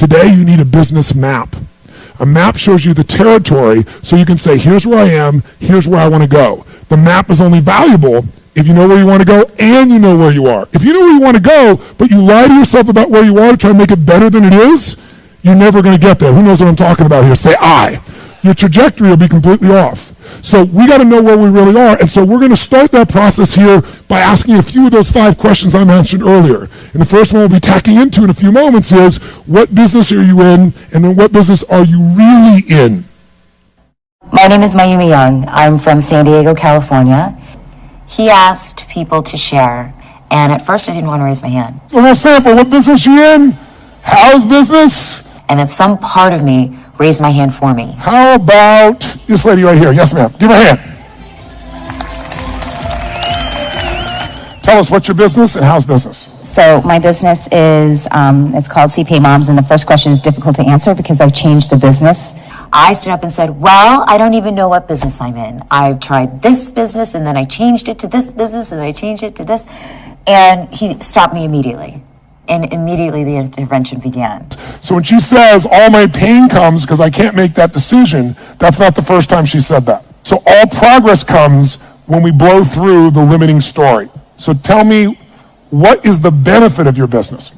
Today, you need a business map. A map shows you the territory so you can say, here's where I am, here's where I want to go. The map is only valuable if you know where you want to go and you know where you are. If you know where you want to go, but you lie to yourself about where you are to try and make it better than it is, you're never going to get there. Who knows what I'm talking about here? Say I. Your trajectory will be completely off. So we got to know where we really are. And so we're going to start that process here by asking a few of those 5 questions I mentioned earlier. And the first one we'll be tacking into in a few moments is, what business are you in? And then what business are you really in? My name is Mayumi Young. I'm from San Diego, California. He asked people to share. And at first I didn't want to raise my hand. A little sample. What business you in? How's business? And then some part of me raised my hand for me. How about this lady right here? Yes, ma'am. Give her a hand. Tell us what's your business and how's business? So my business is, it's called CPA Moms, and the first question is difficult to answer because I've changed the business. I stood up and said, well, I don't even know what business I'm in. I've tried this business, and then I changed it to this business, and then I changed it to this. And he stopped me immediately. And immediately the intervention began. So when she says, all my pain comes because I can't make that decision, that's not the first time she said that. So all progress comes when we blow through the limiting story. So tell me, what is the benefit of your business?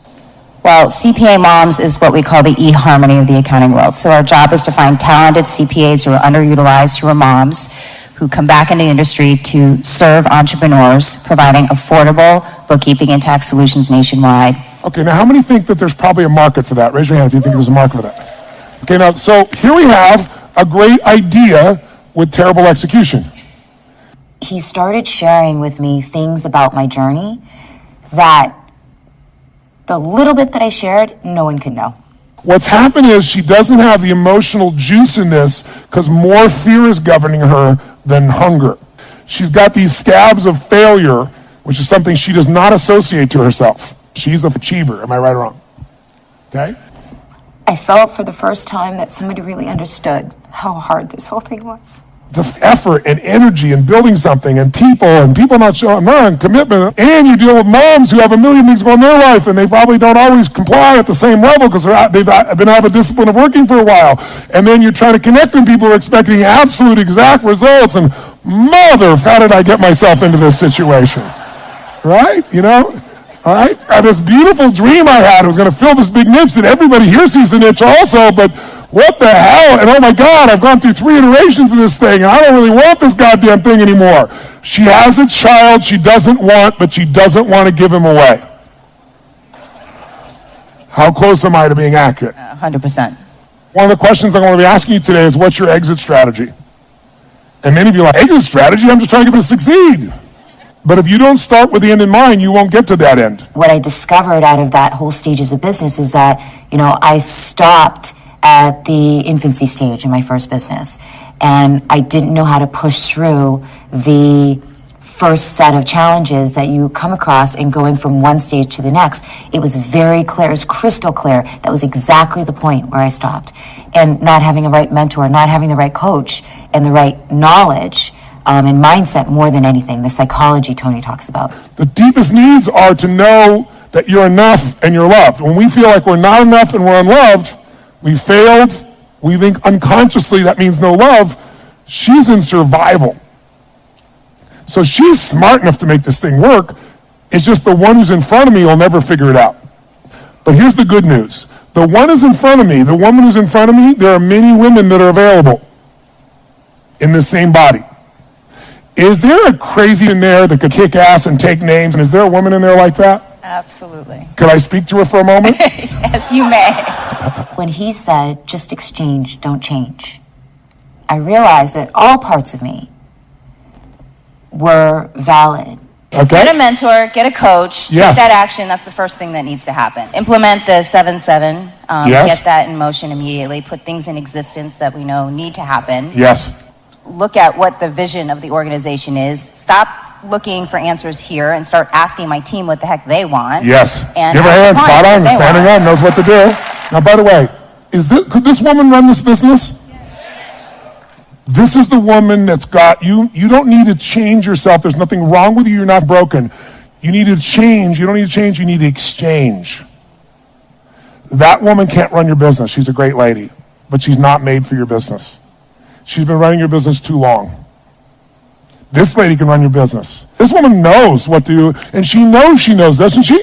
Well, CPA Moms is what we call the eHarmony of the accounting world. So our job is to find talented CPAs who are underutilized, who are moms, who come back in the industry to serve entrepreneurs, providing affordable bookkeeping and tax solutions nationwide. Okay, now how many think that there's probably a market for that? Raise your hand if you think there's a market for that. Okay, now, so here we have a great idea with terrible execution. He started sharing with me things about my journey that the little bit that I shared, no one could know. What's happened is she doesn't have the emotional juice in this because more fear is governing her than hunger. She's got these scabs of failure, which is something she does not associate to herself. She's an achiever. Am I right or wrong? Okay? I felt for the first time that somebody really understood how hard this whole thing was. The effort and energy in building something and people not showing up, commitment, and you deal with moms who have a million things going on in their life and they probably don't always comply at the same level because they've been out of the discipline of working for a while. And then you're trying to connect with people who are expecting absolute exact results and mother, how did I get myself into this situation? Right? You know? All right? This beautiful dream I had was going to fill this big niche that everybody here sees the niche also, but what the hell? And oh my God, I've gone through 3 iterations of this thing, and I don't really want this goddamn thing anymore. She has a child she doesn't want, but she doesn't want to give him away. How close am I to being accurate? 100%. One of the questions I'm going to be asking you today is, what's your exit strategy? And many of you are like, exit strategy? I'm just trying to get it to succeed. But if you don't start with the end in mind, you won't get to that end. What I discovered out of that whole stages of business is that, I stopped at the infancy stage in my first business. And I didn't know how to push through the first set of challenges that you come across in going from one stage to the next. It was very clear, it was crystal clear. That was exactly the point where I stopped. And not having the right mentor, not having the right coach, and the right knowledge and mindset more than anything, the psychology Tony talks about. The deepest needs are to know that you're enough and you're loved. When we feel like we're not enough and we're unloved, we failed, we think unconsciously that means no love. She's in survival. So she's smart enough to make this thing work. It's just the one who's in front of me will never figure it out. But here's the good news. The one who's in front of me, the woman who's in front of me, there are many women that are available in the same body. Is there a crazy in there that could kick ass and take names? And is there a woman in there like that? Absolutely. Could I speak to her for a moment? Yes, you may. When he said, just exchange, don't change, I realized that all parts of me were valid. Okay. Get a mentor, get a coach, take Yes. that action. That's the first thing that needs to happen. Implement the 7-7, Yes. get that in motion immediately, put things in existence that we know need to happen. Yes. Look at what the vision of the organization is. Stop looking for answers here and start asking my team what the heck they want. Yes. And Give her a hand, ask the spot client on, what they standing want. on, knows what to do. Now, by the way, could this woman run this business? This is the woman that's got you. You don't need to change yourself. There's nothing wrong with you. You're not broken. You need to change. You don't need to change. You need to exchange. That woman can't run your business. She's a great lady, but she's not made for your business. She's been running your business too long. This lady can run your business. This woman knows what to do, and she knows, doesn't she?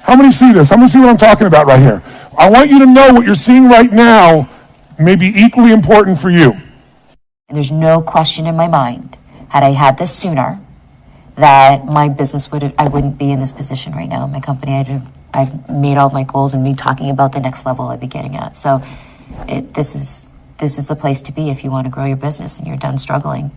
How many see this? How many see what I'm talking about right here? I want you to know what you're seeing right now may be equally important for you. And there's no question in my mind, had I had this sooner, that my business I wouldn't be in this position right now. My company, I've made all my goals and me talking about the next level I'd be getting at. So this is the place to be if you want to grow your business and you're done struggling.